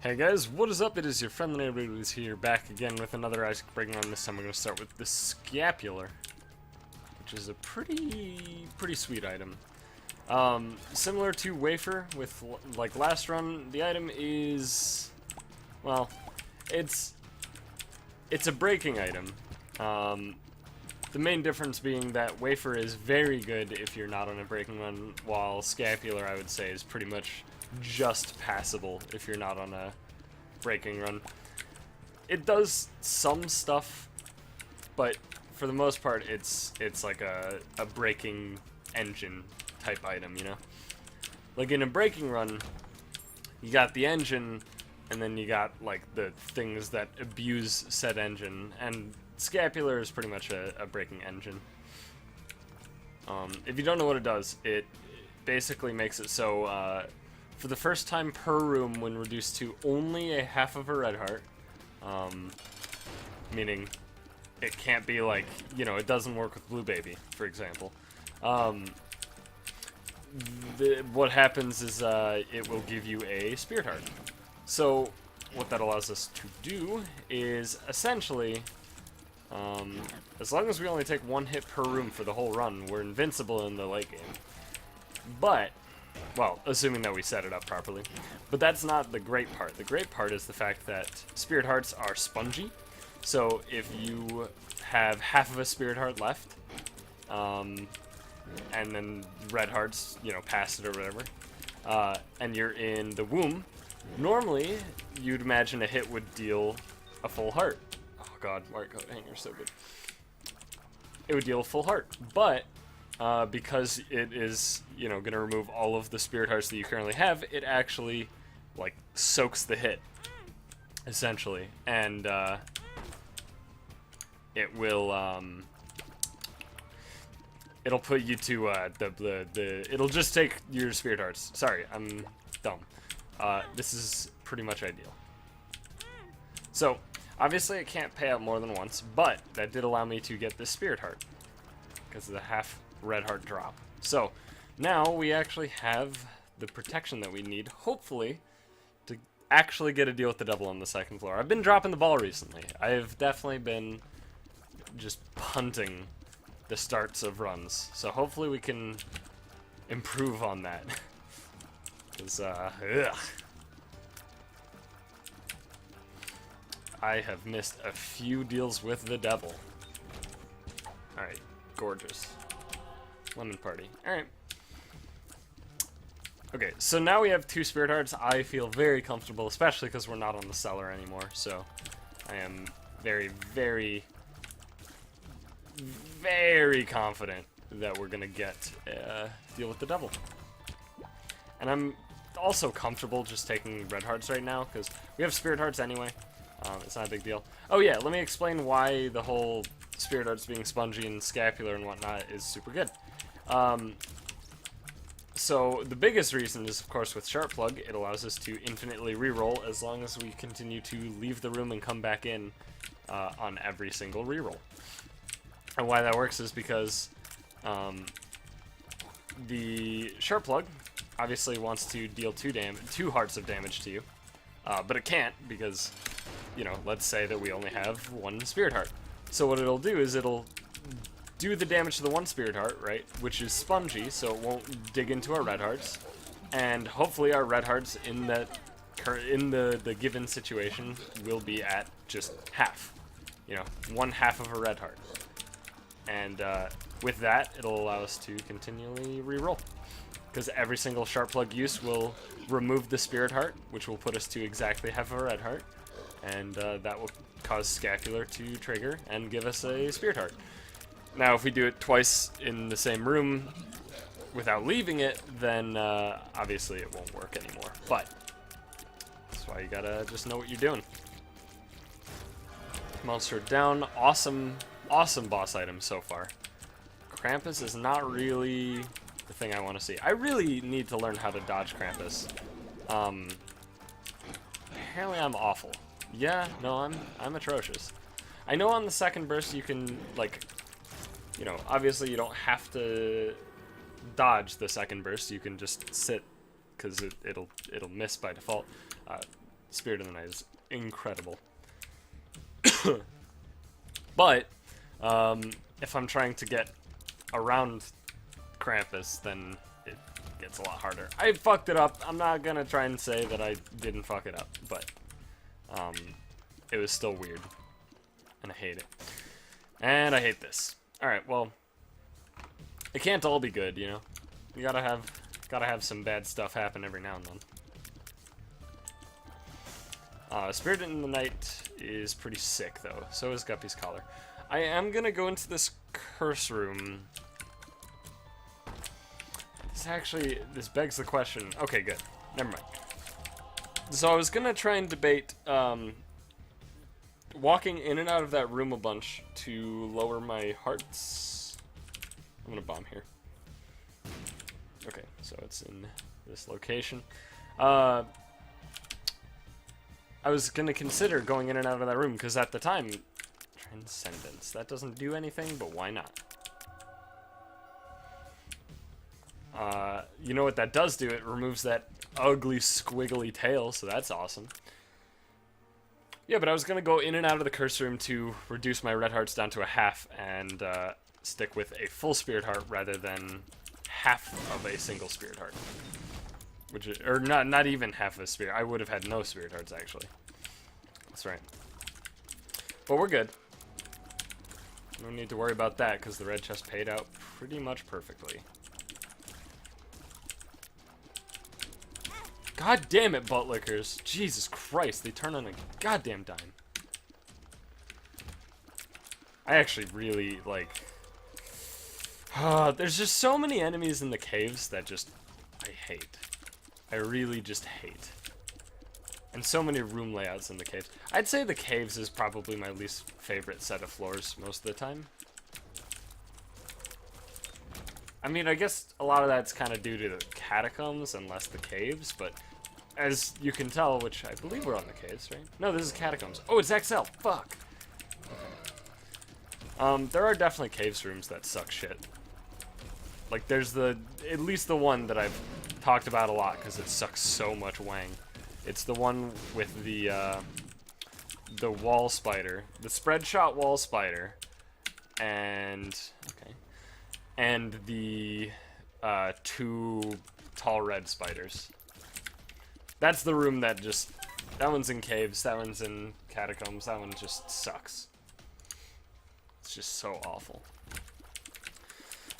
Hey guys, what is up? It is your friendly neighborhood is here, back again with another Isaac breaking run. This time we're going to start with the scapular, which is a pretty sweet item. Similar to wafer with like last run, the item is, well, it's a breaking item. The main difference being that wafer is very good if you're not on a breaking run, while scapular I would say is pretty much just passable if you're not on a breaking run. It does some stuff, but for the most part it's like a breaking engine type item, you know? Like in a breaking run, you got the engine, and then you got like the things that abuse said engine, and scapular is pretty much a breaking engine. If you don't know what it does, it basically makes it so for the first time per room, when reduced to only a half of a red heart, meaning it can't be like, you know, it doesn't work with Blue Baby, for example. What happens is it will give you a Spirit Heart. So what that allows us to do is essentially, as long as we only take one hit per room for the whole run, we're invincible in the late game. But, well, assuming that we set it up properly. But that's not the great part. The great part is the fact that Spirit Hearts are spongy. So if you have half of a Spirit Heart left, and then red hearts, you know, past it or whatever, and you're in the womb, normally you'd imagine a hit would deal a full heart. Oh god, Mario Coat Hanger's so good. It would deal a full heart, but because it is, you know, gonna remove all of the Spirit Hearts that you currently have, it actually, like, soaks the hit, essentially, and it will, it'll put you to, it'll just take your Spirit Hearts. Sorry, I'm dumb. This is pretty much ideal. So, obviously it can't pay out more than once, but that did allow me to get this Spirit Heart, because of the half red heart drop. So, now we actually have the protection that we need, hopefully, to actually get a deal with the devil on the second floor. I've been dropping the ball recently. I've definitely been just punting the starts of runs. So hopefully we can improve on that. Because, I have missed a few deals with the devil. Alright, gorgeous. Lemon party. Alright. Okay, so now we have 2 Spirit Hearts. I feel very comfortable, especially because we're not on the cellar anymore. So I am very, very, very confident that we're going to get deal with the devil. And I'm also comfortable just taking red hearts right now, because we have Spirit Hearts anyway. It's not a big deal. Oh yeah, let me explain why the whole Spirit Hearts being spongy and scapular and whatnot is super good. So the biggest reason is, of course, with Sharp Plug, it allows us to infinitely reroll as long as we continue to leave the room and come back in on every single reroll. And why that works is because the Sharp Plug obviously wants to deal 2 hearts of damage to you, but it can't because, you know, let's say that we only have 1 Spirit Heart. So what it'll do is it'll do the damage to the 1 Spirit Heart, right, which is spongy, so it won't dig into our red hearts, and hopefully our red hearts in the given situation will be at just half, you know, 1/2 of a red heart. And with that, it'll allow us to continually reroll, because every single Sharp Plug use will remove the Spirit Heart, which will put us to exactly half of a red heart, and that will cause Scapular to trigger and give us a Spirit Heart. Now, if we do it twice in the same room without leaving it, then obviously it won't work anymore. But that's why you gotta just know what you're doing. Monster down. Awesome, awesome boss item so far. Krampus is not really the thing I want to see. I really need to learn how to dodge Krampus. Apparently I'm awful. Yeah, no, I'm atrocious. I know on the second burst you can, like, you know, obviously you don't have to dodge the second burst. You can just sit, because it'll miss by default. Spirit of the Night is incredible. But, if I'm trying to get around Krampus, then it gets a lot harder. I fucked it up. I'm not gonna try and say that I didn't fuck it up, but, it was still weird. And I hate it. And I hate this. Alright, well, it can't all be good, you know? You gotta have some bad stuff happen every now and then. Spirit in the Night is pretty sick, though. So is Guppy's Collar. I am gonna go into this curse room. This begs the question. Okay, good. Never mind. So I was gonna try and debate, walking in and out of that room a bunch to lower my hearts. I'm gonna bomb here. Okay, so it's in this location. I was gonna consider going in and out of that room, because at the time, Transcendence, that doesn't do anything, but why not? You know what that does do? It removes that ugly, squiggly tail, so that's awesome. Yeah, but I was gonna go in and out of the curse room to reduce my red hearts down to a half, and stick with a full spirit heart rather than half of a single spirit heart. Which is, or not even half of a spirit. I would have had no spirit hearts, actually. That's right. But we're good. No need to worry about that, because the red chest paid out pretty much perfectly. God damn it, butt lickers. Jesus Christ, they turn on a goddamn dime. I actually really, like... there's just so many enemies in the caves that just... I hate. I really just hate. And so many room layouts in the caves. I'd say the caves is probably my least favorite set of floors most of the time. I mean, I guess a lot of that's kind of due to the catacombs and less the caves, but as you can tell, which I believe we're on the caves, right? No, this is catacombs. Oh, it's XL. Fuck. Okay. There are definitely caves rooms that suck shit. Like, there's at least the one that I've talked about a lot because it sucks so much wang. It's the one with the wall spider, the spread shot wall spider, and the two tall red spiders. That's the room that one's in caves, that one's in catacombs, that one just sucks. It's just so awful.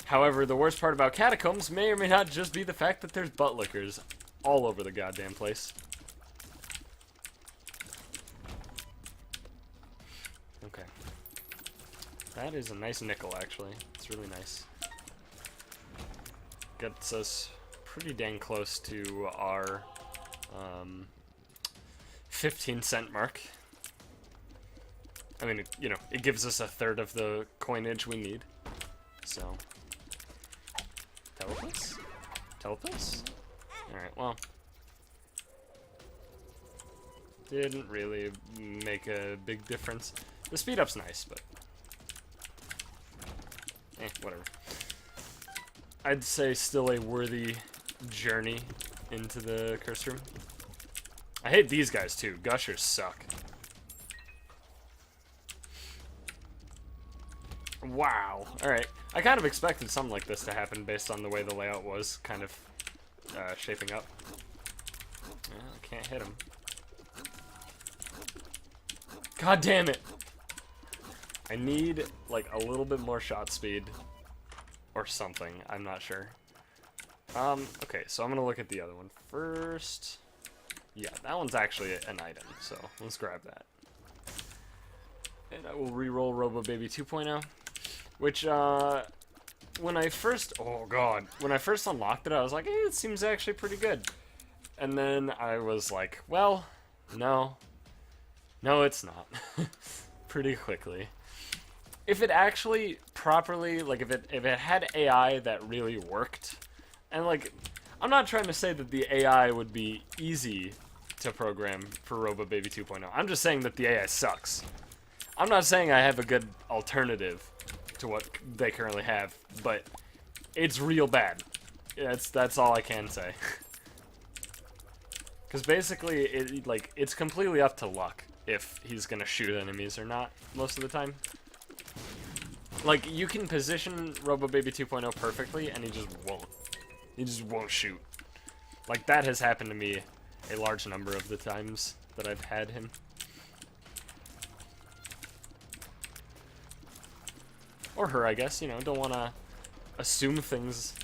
However, the worst part about catacombs may or may not just be the fact that there's butt lickers all over the goddamn place. Okay. That is a nice nickel, actually. It's really nice. Gets us pretty dang close to our 15-cent mark. I mean, you know, it gives us a third of the coinage we need. So, teleports? Teleports? Alright, well. Didn't really make a big difference. The speed up's nice, but whatever. I'd say still a worthy journey into the curse room. I hate these guys too. Gushers suck. Wow. Alright. I kind of expected something like this to happen based on the way the layout was kind of shaping up. I can't hit him. God damn it! I need, like, a little bit more shot speed. Or something. I'm not sure. Okay, so I'm gonna look at the other one first. Yeah, that one's actually an item, so let's grab that. And I will re-roll Robo Baby 2.0. Which, when I first... Oh, God. When I first unlocked it, I was like, hey, it seems actually pretty good. And then I was like, well, no. No, it's not. Pretty quickly. If it actually properly, like, if it had AI that really worked, and, like, I'm not trying to say that the AI would be easy to program for Robo Baby 2.0. I'm just saying that the AI sucks. I'm not saying I have a good alternative to what they currently have, but it's real bad. That's all I can say. Because basically, it's completely up to luck if he's gonna shoot enemies or not most of the time. Like, you can position Robobaby 2.0 perfectly, and he just won't. He just won't shoot. Like, that has happened to me a large number of the times that I've had him. Or her, I guess, you know, don't want to assume things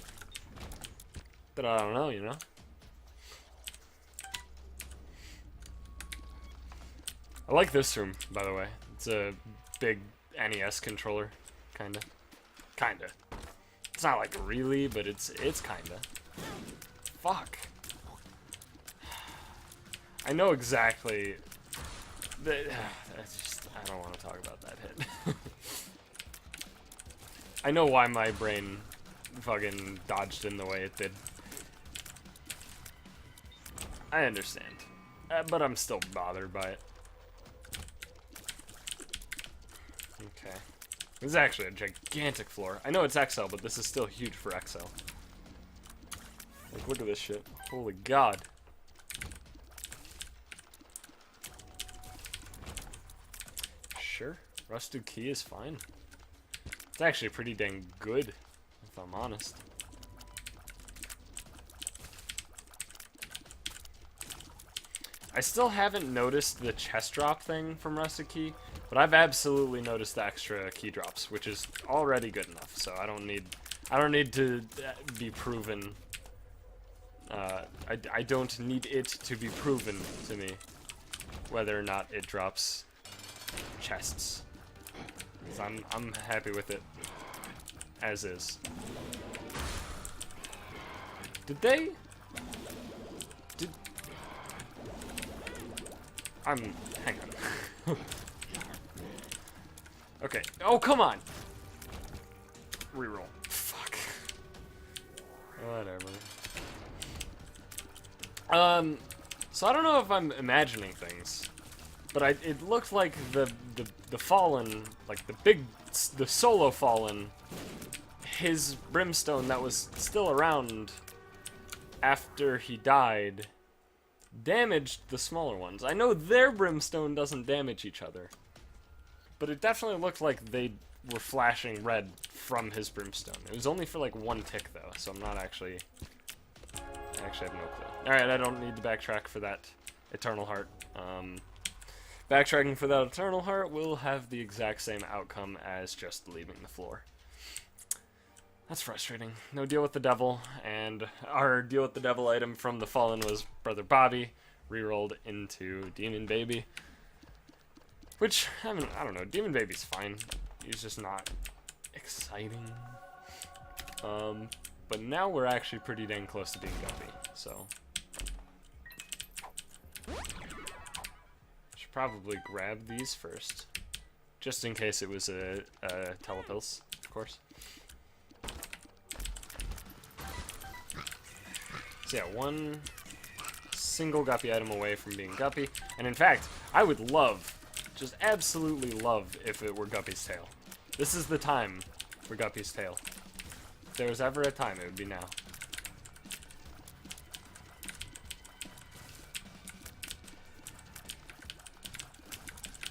that I don't know, you know? I like this room, by the way. It's a big NES controller, kinda. Kinda. It's not like really, but it's kinda. Fuck. I know exactly. I don't want to talk about that hit. I know why my brain fucking dodged in the way it did. I understand. But I'm still bothered by it. Okay. This is actually a gigantic floor. I know it's XL, but this is still huge for XL. Like, look at this shit. Holy God. Sure. Rusted key is fine. It's actually pretty dang good, if I'm honest. I still haven't noticed the chest drop thing from Rusted Key, but I've absolutely noticed the extra key drops, which is already good enough. So I don't need to be proven. I don't need it to be proven to me whether or not it drops chests. So I'm happy with it as is. Did hang on. Okay. Oh, come on. Reroll. Fuck. Whatever. So I don't know if I'm imagining things, but it looked like the Fallen, like the solo Fallen, his brimstone that was still around after he died damaged the smaller ones. I know their brimstone doesn't damage each other, but it definitely looked like they were flashing red from his brimstone. It was only for like one tick though, so I'm not actually... I actually have no clue. Alright, I don't need to backtrack for that Eternal Heart. Backtracking for that Eternal Heart will have the exact same outcome as just leaving the floor. That's frustrating. No deal with the devil, and our deal with the devil item from the Fallen was Brother Bobby, rerolled into Demon Baby. Which, I don't know, Demon Baby's fine. He's just not exciting. But now we're actually pretty dang close to being Guppy, so... Should probably grab these first. Just in case it was a telepulse, of course. So yeah, one single Guppy item away from being Guppy. And in fact, I would love, just absolutely love, if it were Guppy's tail. This is the time for Guppy's tail. If there was ever a time, it would be now.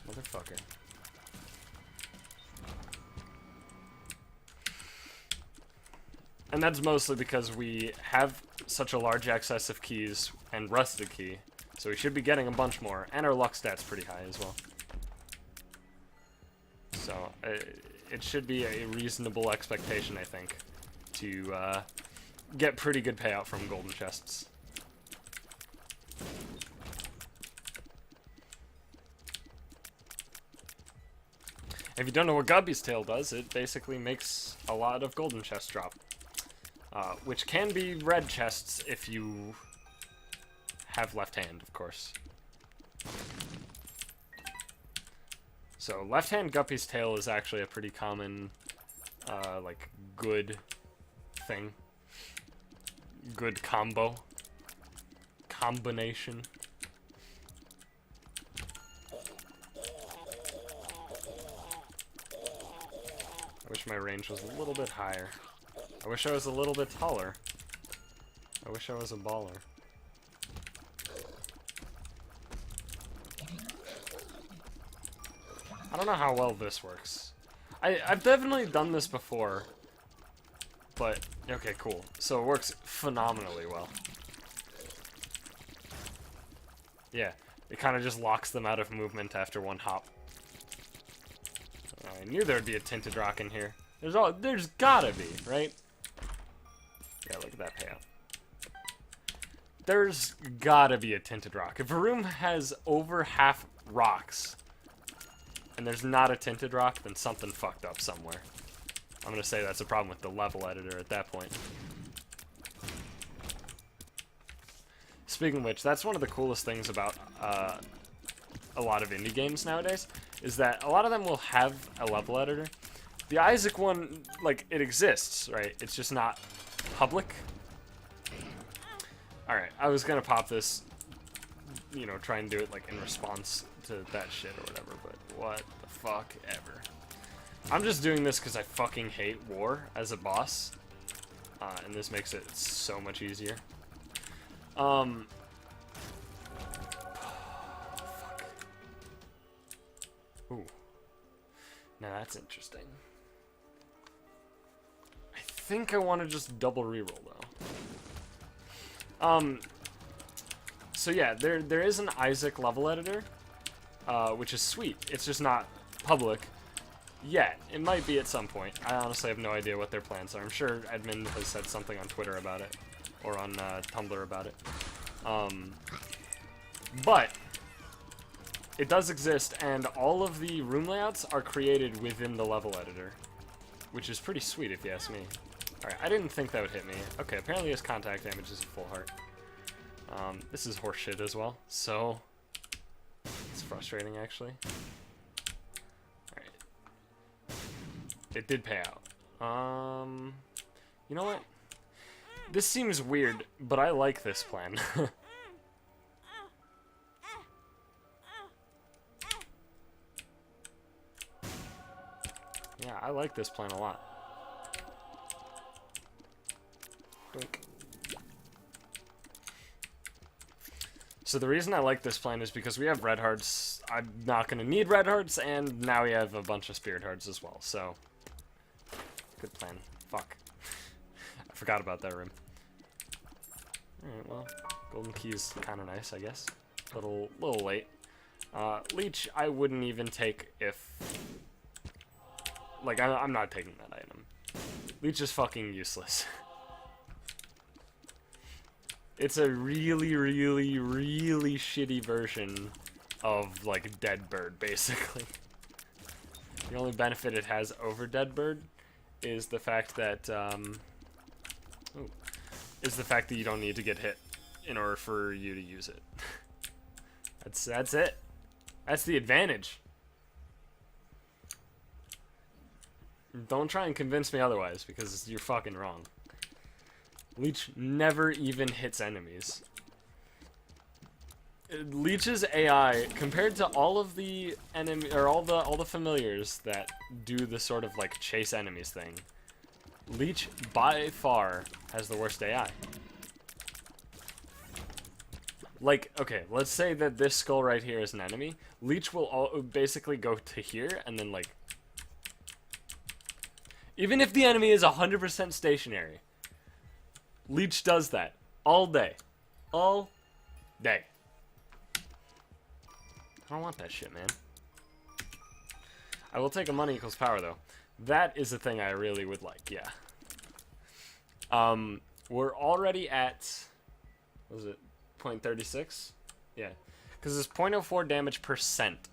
Motherfucker. And that's mostly because we have such a large excess of keys and Rusted Key, so we should be getting a bunch more, and our luck stat's pretty high as well. So, it should be a reasonable expectation, I think, to get pretty good payout from golden chests. If you don't know what Guppy's tail does, it basically makes a lot of golden chests drop. Which can be red chests if you have left hand, of course. So left hand Guppy's tail is actually a pretty common, like, good thing. Good combo. Combination. I wish my range was a little bit higher. I wish I was a little bit taller. I wish I was a baller. I don't know how well this works. I've definitely done this before. But, okay, cool. So it works phenomenally well. Yeah, it kind of just locks them out of movement after one hop. I knew there would be a tinted rock in here. There's gotta be, right? Yeah, look at that payout. There's gotta be a tinted rock. If a room has over half rocks, and there's not a tinted rock, then something fucked up somewhere. I'm gonna say that's a problem with the level editor at that point. Speaking of which, that's one of the coolest things about a lot of indie games nowadays, is that a lot of them will have a level editor. The Isaac one, like, it exists, right? It's just not public. Alright, I was gonna pop this, you know, try and do it, like, in response to that shit or whatever, but what the fuck ever. I'm just doing this because I fucking hate war as a boss, and this makes it so much easier. Fuck. Ooh. Now that's interesting. I think I want to just double reroll though. So yeah, there is an Isaac level editor, which is sweet. It's just not public yet. It might be at some point. I honestly have no idea what their plans are. I'm sure Edmund has said something on Twitter about it, or on Tumblr about it. But it does exist, and all of the room layouts are created within the level editor, which is pretty sweet if you ask me. Alright, I didn't think that would hit me. Okay, apparently his contact damage is a full heart. This is horseshit as well, so it's frustrating actually. Alright. It did pay out. You know what? This seems weird, but I like this plan. Yeah, I like this plan a lot. Boink. So the reason I like this plan is because we have red hearts. I'm not going to need red hearts, and now we have a bunch of spirit hearts as well, so good plan. Fuck. I forgot about that room. Alright, well, golden key's kind of nice, I guess. Little late. Leech, I wouldn't even take if... Like, I'm not taking that item. Leech is fucking useless. It's a really, really, really shitty version of, like, Dead Bird, basically. The only benefit it has over Dead Bird is the fact that, you don't need to get hit in order for you to use it. That's it. That's the advantage. Don't try and convince me otherwise, because you're fucking wrong. Leech never even hits enemies. Leech's AI, compared to all of the enemy or all the familiars that do the sort of like chase enemies thing, Leech by far has the worst AI. Like, okay, let's say that this skull right here is an enemy. Leech will basically go to here and then like, even if the enemy is 100% stationary, Leech does that all day. All day. I don't want that shit, man. I will take a money equals power, though. That is the thing I really would like, yeah. We're already at... What was it? 0.36? Yeah. Because it's 0.04 damage percent.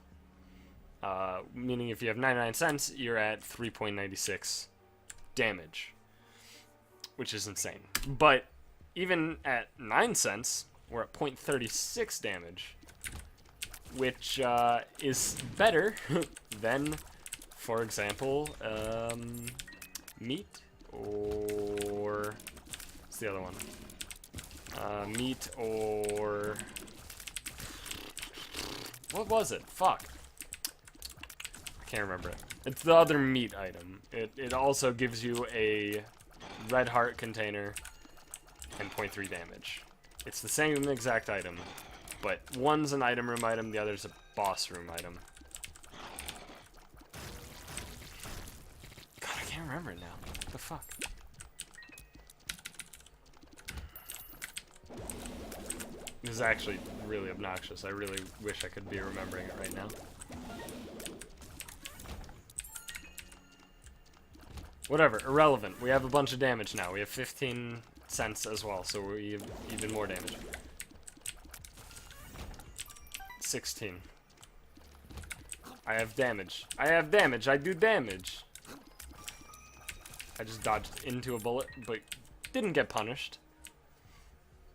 Meaning if you have 99 cents, you're at 3.96 damage. Which is insane. But even at 9 cents, we're at 0.36 damage. Which is better than, for example, meat or... What's the other one? Meat or... What was it? Fuck. I can't remember it. It's the other meat item. It also gives you a red heart container and 0.3 damage. It's the same exact item, but one's an item room item, the other's a boss room item. remember it now. What the fuck? This is actually really obnoxious. I really wish I could be remembering it right now. Whatever, irrelevant. We have a bunch of damage now. We have 15 cents as well, so we have even more damage. 16. I have damage. I have damage. I do damage. I just dodged into a bullet, but didn't get punished.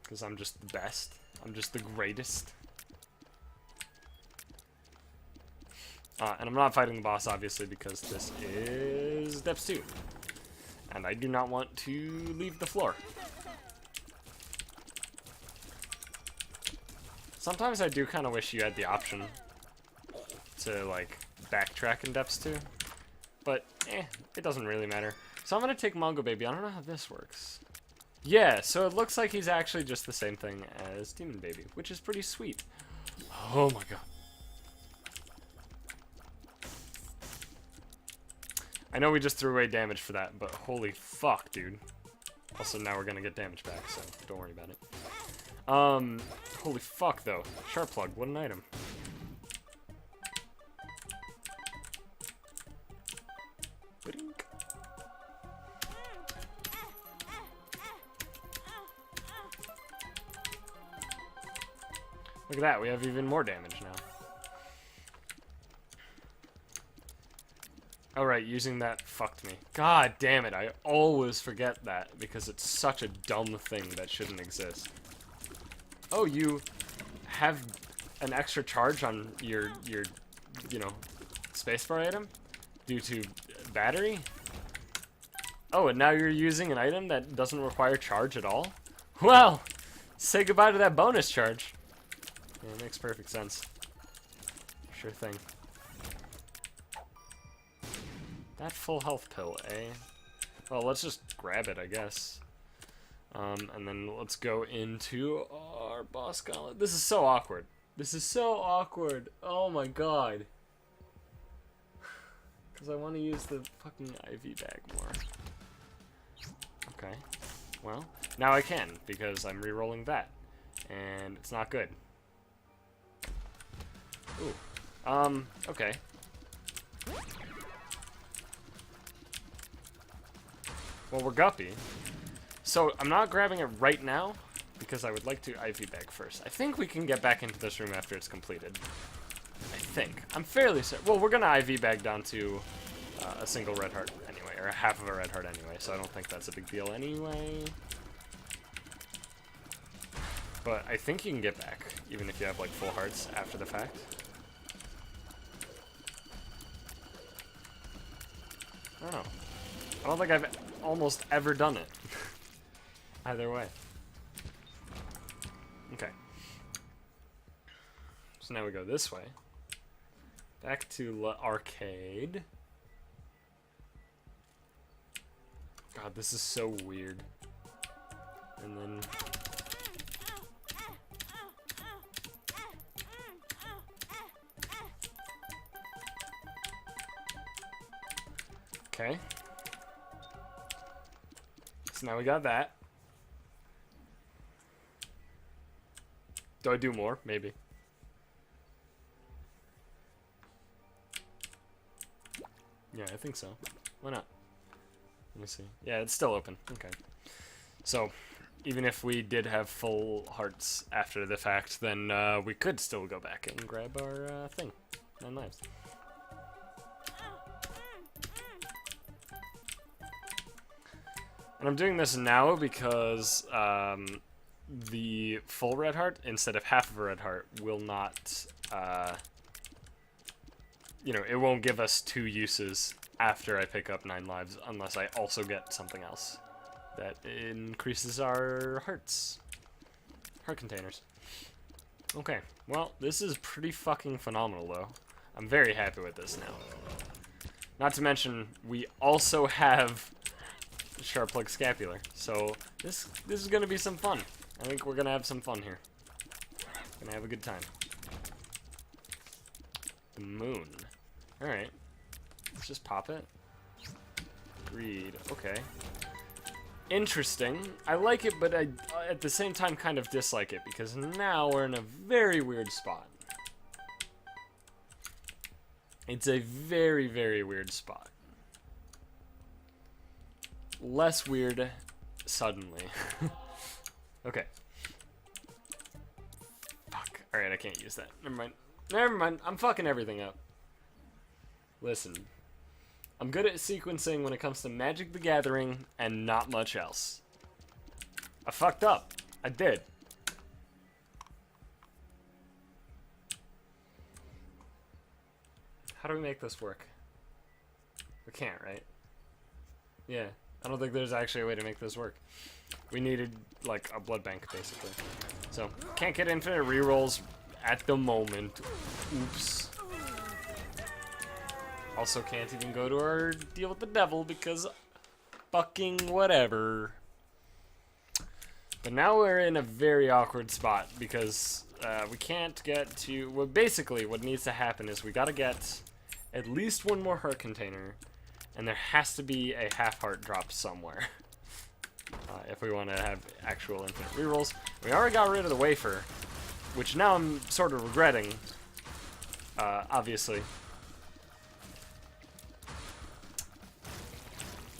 Because I'm just the best. I'm just the greatest. And I'm not fighting the boss, obviously, because this is Depths 2. And I do not want to leave the floor. Sometimes I do kind of wish you had the option to, like, backtrack in Depths 2. But, it doesn't really matter. So I'm going to take Mongo Baby. I don't know how this works. Yeah, so it looks like he's actually just the same thing as Demon Baby, which is pretty sweet. Oh my god. I know we just threw away damage for that, but holy fuck, dude. Also, now we're gonna get damage back, so don't worry about it. Holy fuck, though. Sharp Plug, what an item. Look at that, we have even more damage now. Alright, using that fucked me. God damn it, I always forget that because it's such a dumb thing that shouldn't exist. Oh, you have an extra charge on your you know, spacebar item due to battery? Oh, and now you're using an item that doesn't require charge at all? Well, say goodbye to that bonus charge. Yeah, it makes perfect sense. Sure thing. That full health pill, eh? Well, let's just grab it, I guess. And then let's go into our boss gauntlet. This is so awkward. This is so awkward. Oh my god. Because I want to use the fucking IV bag more. Okay. Well, now I can, because I'm re-rolling that. And it's not good. Ooh. Okay. Well, we're Guppy. So, I'm not grabbing it right now, because I would like to IV bag first. I think we can get back into this room after it's completed. I think. I'm fairly certain. Well, we're gonna IV bag down to a single red heart anyway, or half of a red heart anyway, so I don't think that's a big deal anyway. But I think you can get back, even if you have, like, full hearts after the fact. I don't know. I don't think I've almost ever done it. Either way. Okay. So now we go this way. Back to the arcade. God, this is so weird. And then... Okay. So now we got that. Do I do more? Maybe. Yeah, I think so. Why not? Let me see. Yeah, it's still open. Okay. So, even if we did have full hearts after the fact, then we could still go back and grab our thing. 9 lives. And I'm doing this now because the full red heart, instead of half of a red heart, will not, you know, it won't give us 2 uses after I pick up 9 lives, unless I also get something else that increases our hearts. Heart containers. Okay, well, this is pretty fucking phenomenal, though. I'm very happy with this now. Not to mention, we also have Sharp Plug Scapular, so this is gonna be some fun. I think we're gonna have some fun here. Gonna have a good time. The moon. Alright. Let's just pop it. Greed. Okay. Interesting. I like it, but I at the same time kind of dislike it because now we're in a very weird spot. It's a very, very weird spot. Less weird suddenly. Okay. Fuck. Alright, I can't use that. Never mind. Never mind. I'm fucking everything up. Listen. I'm good at sequencing when it comes to Magic the Gathering and not much else. I fucked up. I did. How do we make this work? We can't, right? Yeah. I don't think there's actually a way to make this work. We needed, like, a blood bank, basically. So, can't get infinite rerolls at the moment. Oops. Also can't even go to our deal with the devil because fucking whatever. But now we're in a very awkward spot because we can't get to... Well, basically, what needs to happen is we gotta get at least one more heart container, and there has to be a half heart drop somewhere. If we want to have actual infinite rerolls. We already got rid of the wafer, which now I'm sort of regretting, obviously.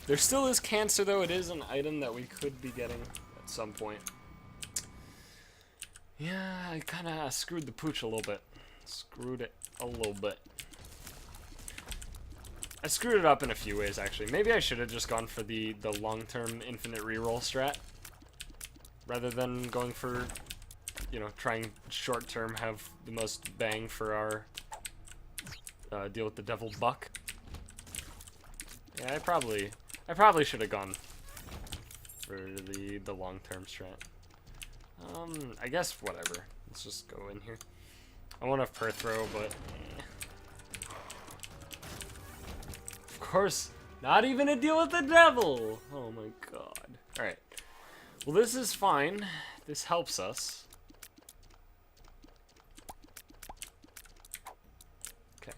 There still is cancer, though. It is an item that we could be getting at some point. Yeah, I kind of screwed the pooch a little bit. Screwed it a little bit. I screwed it up in a few ways, actually. Maybe I should have just gone for the long-term infinite reroll strat. Rather than going for, you know, trying short-term have the most bang for our deal with the devil buck. Yeah, I probably should have gone for the long-term strat. I guess whatever. Let's just go in here. I want a per throw, but of course, not even a deal with the devil. Oh my god. All right. Well, this is fine. This helps us. Okay.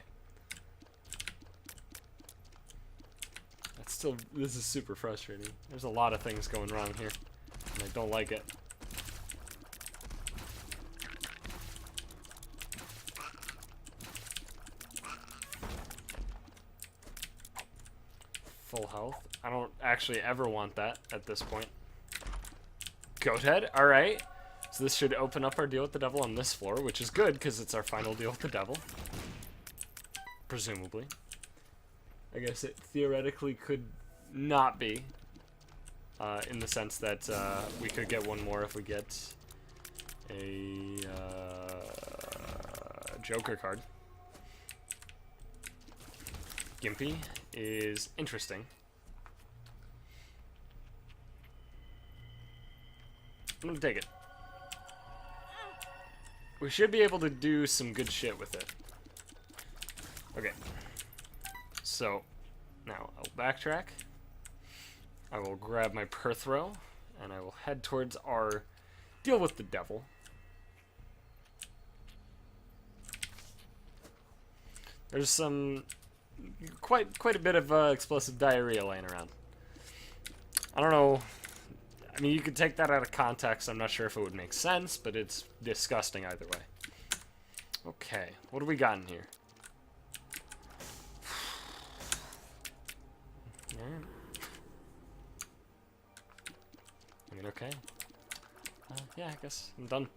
That's still. This is super frustrating. There's a lot of things going wrong here, and I don't like it. Full health. I don't actually ever want that at this point. Goat head. Alright. So this should open up our deal with the devil on this floor, which is good because it's our final deal with the devil. Presumably. I guess it theoretically could not be. In the sense that we could get one more if we get a Joker card. Guppy is interesting. I'm gonna take it. We should be able to do some good shit with it. Okay. So, now I'll backtrack. I will grab my per throw, and I will head towards our deal with the devil. There's some quite a bit of explosive diarrhea laying around. I don't know. I mean, you could take that out of context. I'm not sure if it would make sense, but it's disgusting either way. Okay, what do we got in here? I mean, okay. Yeah, I guess I'm done.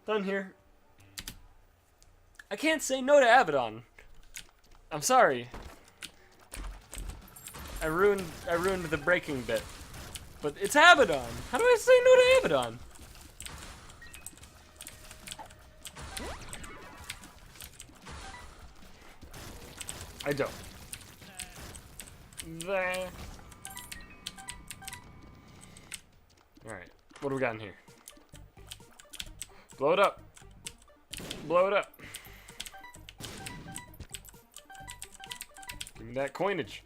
Done here. I can't say no to Abaddon. I'm sorry. I ruined the breaking bit. But it's Abaddon. How do I say no to Abaddon? I don't. There. Alright. What do we got in here? Blow it up. Blow it up. Give me that coinage.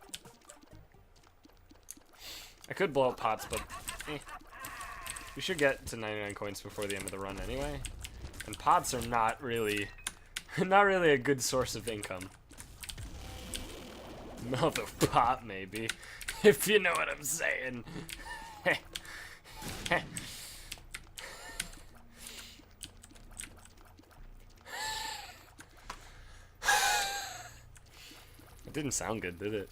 I could blow up pots, but we should get to 99 coins before the end of the run anyway. And pots are not really a good source of income. Mouth of pot, maybe. If you know what I'm saying. It didn't sound good, did it?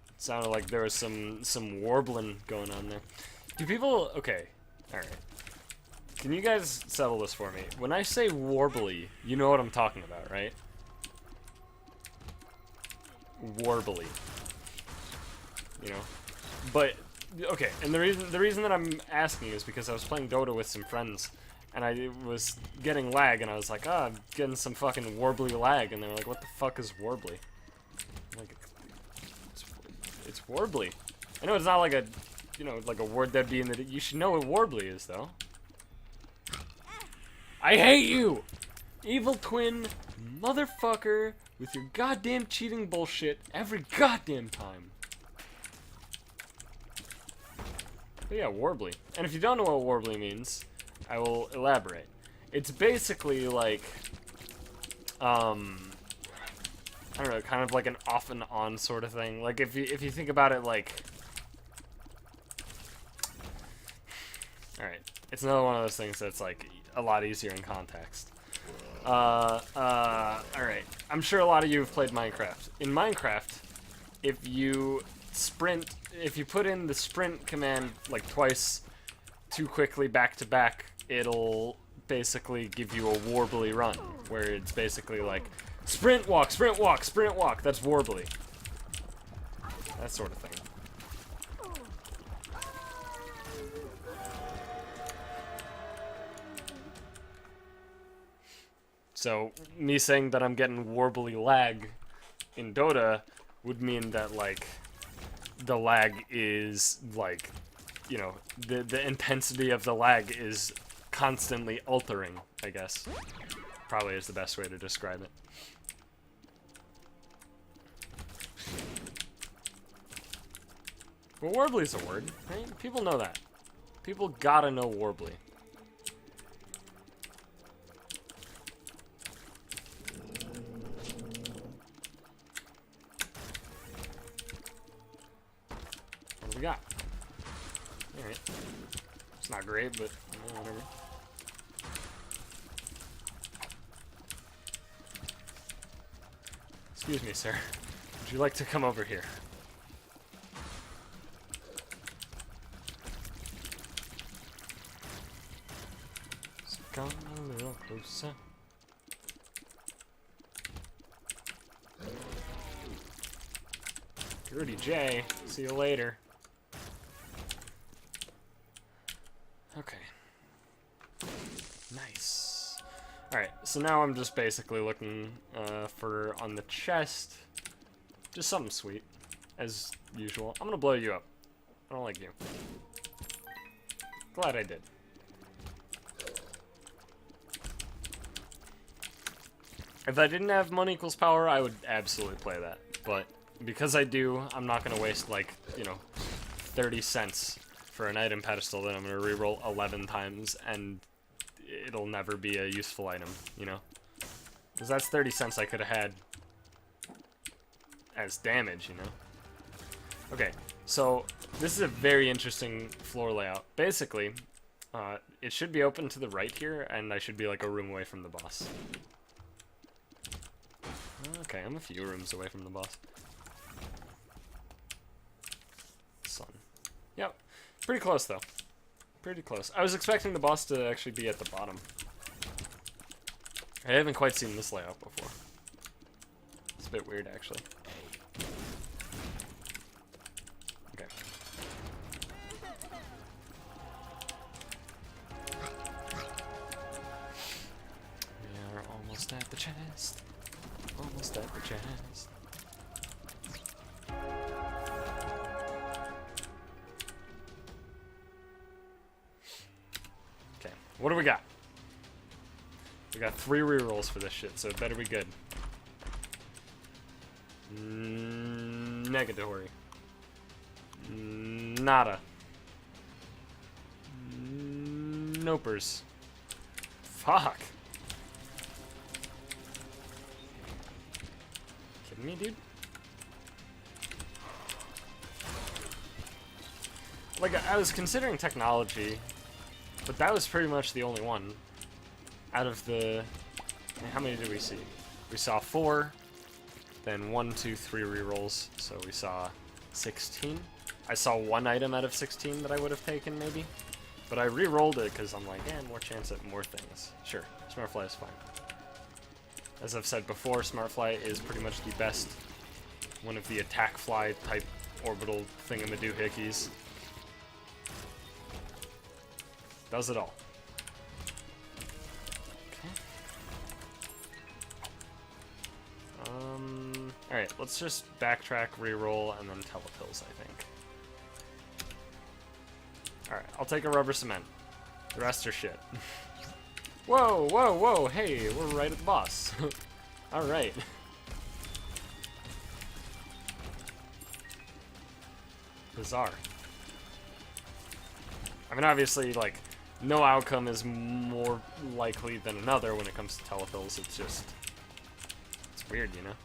It sounded like there was some warbling going on there. Do people... Okay, alright. Can you guys settle this for me? When I say warbly, you know what I'm talking about, right? Warbly. You know? But, okay, and the reason that I'm asking is because I was playing Dota with some friends, and I was getting lag, and I was like, I'm getting some fucking warbly lag, and they were like, what the fuck is warbly? I'm like, it's warbly. I know it's not like a, you know, like a word that'd be in the... You should know what warbly is, though. I hate you! Evil twin motherfucker with your goddamn cheating bullshit every goddamn time. But yeah, warbly. And if you don't know what warbly means, I will elaborate. It's basically like, I don't know, kind of like an off and on sort of thing. Like if you think about it like, alright, it's another one of those things that's like a lot easier in context. Alright. I'm sure a lot of you have played Minecraft. In Minecraft, if you put in the sprint command like twice too quickly back to back, it'll basically give you a warbly run, where it's basically like sprint, walk, sprint, walk, sprint, walk. That's warbly. That sort of thing. So, me saying that I'm getting warbly lag in Dota would mean that, like, the lag is, like, you know, the intensity of the lag is constantly altering, I guess. Probably is the best way to describe it. Well, warbly's a word, right? People know that. People gotta know warbly. What do we got? Alright. It's not great, but whatever. Excuse me, sir. Would you like to come over here? So come a little closer. Rudy J. See you later. Okay. Nice. Alright, so now I'm just basically looking for, on the chest, just something sweet, as usual. I'm gonna blow you up. I don't like you. Glad I did. If I didn't have money equals power, I would absolutely play that. But because I do, I'm not gonna waste, like, you know, 30 cents for an item pedestal that I'm gonna reroll 11 times, and it'll never be a useful item, you know? Because that's 30 cents I could have had as damage, you know? Okay, so this is a very interesting floor layout. Basically, it should be open to the right here, and I should be like a room away from the boss. Okay, I'm a few rooms away from the boss. Sun. Yep. Pretty close, though. Pretty close. I was expecting the boss to actually be at the bottom. I haven't quite seen this layout before. It's a bit weird, actually. Okay. We are almost at the chest. Almost at the chest. Okay, what do we got? We got 3 rerolls for this shit, so it better be good. Negatory. Nada. Nopers. Fuck. kidding me, dude? Like, I was considering technology, but that was pretty much the only one out of the... How many did we see? We saw 4, then 1, 2, 3 rerolls, so we saw 16. I saw 1 item out of 16 that I would have taken, maybe. But I re-rolled it because I'm like, more chance at more things. Sure, Smartfly is fine. As I've said before, Smartfly is pretty much the best, one of the attack fly type orbital thingamadoohickeys. Does it all. Okay. Alright, let's just backtrack, re-roll, and then telepills, I think. Alright, I'll take a rubber cement. The rest are shit. Whoa, whoa, whoa, hey, we're right at the boss. Alright. Bizarre. I mean, obviously, like, no outcome is more likely than another when it comes to telepills. It's just... It's weird, you know?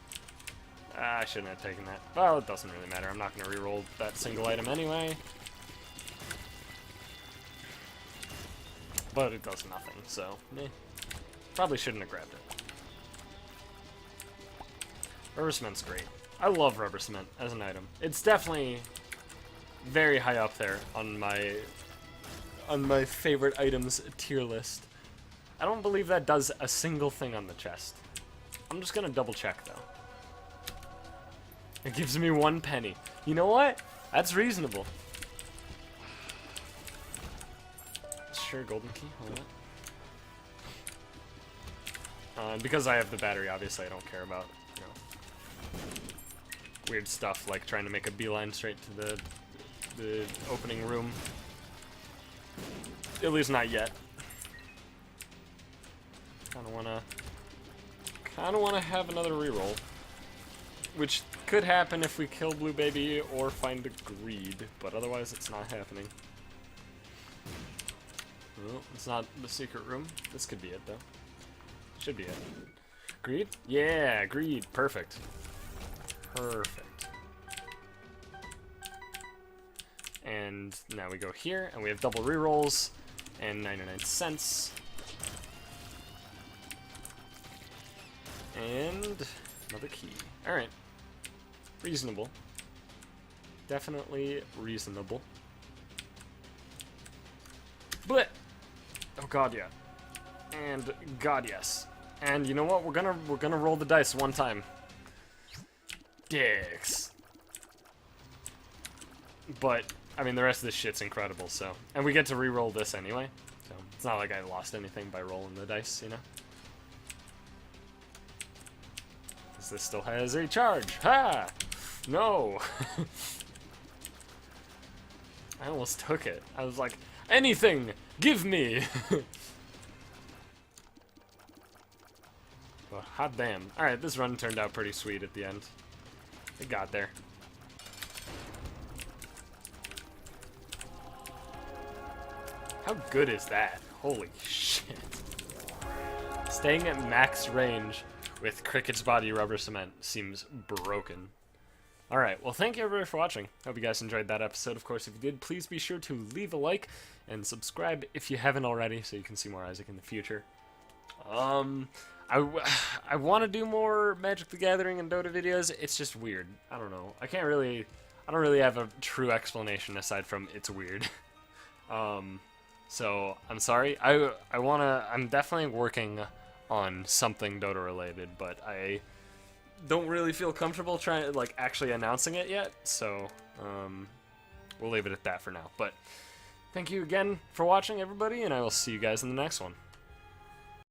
I shouldn't have taken that. Well, it doesn't really matter. I'm not going to re-roll that single item anyway. But it does nothing, so, probably shouldn't have grabbed it. Rubber cement's great. I love rubber cement as an item. It's definitely very high up there on my favorite items tier list. I don't believe that does a single thing on the chest. I'm just gonna double check though. It gives me 1 penny. You know what? That's reasonable. Sure, golden key. Hold on. Because I have the battery, obviously I don't care about, you know, weird stuff like trying to make a beeline straight to the opening room. At least not yet. Kinda wanna have another reroll. Which could happen if we kill Blue Baby or find a greed, but otherwise it's not happening. Well, it's not the secret room. This could be it, though. Should be it. Greed? Yeah, greed. Perfect. Perfect. And now we go here, and we have double rerolls, and 99 cents. And another key. Alright. Reasonable. Definitely reasonable. But oh god, yeah. And god, yes. And you know what? We're gonna roll the dice 1 time. Dicks. But I mean, the rest of this shit's incredible. So, and we get to re-roll this anyway. So it's not like I lost anything by rolling the dice, you know. Because this still has a charge. Ha! No. I almost took it. I was like, anything! Give me! Well, hot damn. Alright, this run turned out pretty sweet at the end. It got there. How good is that? Holy shit. Staying at max range with Cricket's body rubber cement seems broken. Alright, well thank you everybody for watching. Hope you guys enjoyed that episode. Of course, if you did, please be sure to leave a like and subscribe if you haven't already so you can see more Isaac in the future. I want to do more Magic the Gathering and Dota videos. It's just weird. I don't know. I don't really have a true explanation aside from it's weird. So I'm sorry. I'm definitely working on something Dota related, but I don't really feel comfortable trying like actually announcing it yet, so we'll leave it at that for now. But thank you again for watching, everybody, and I will see you guys in the next one.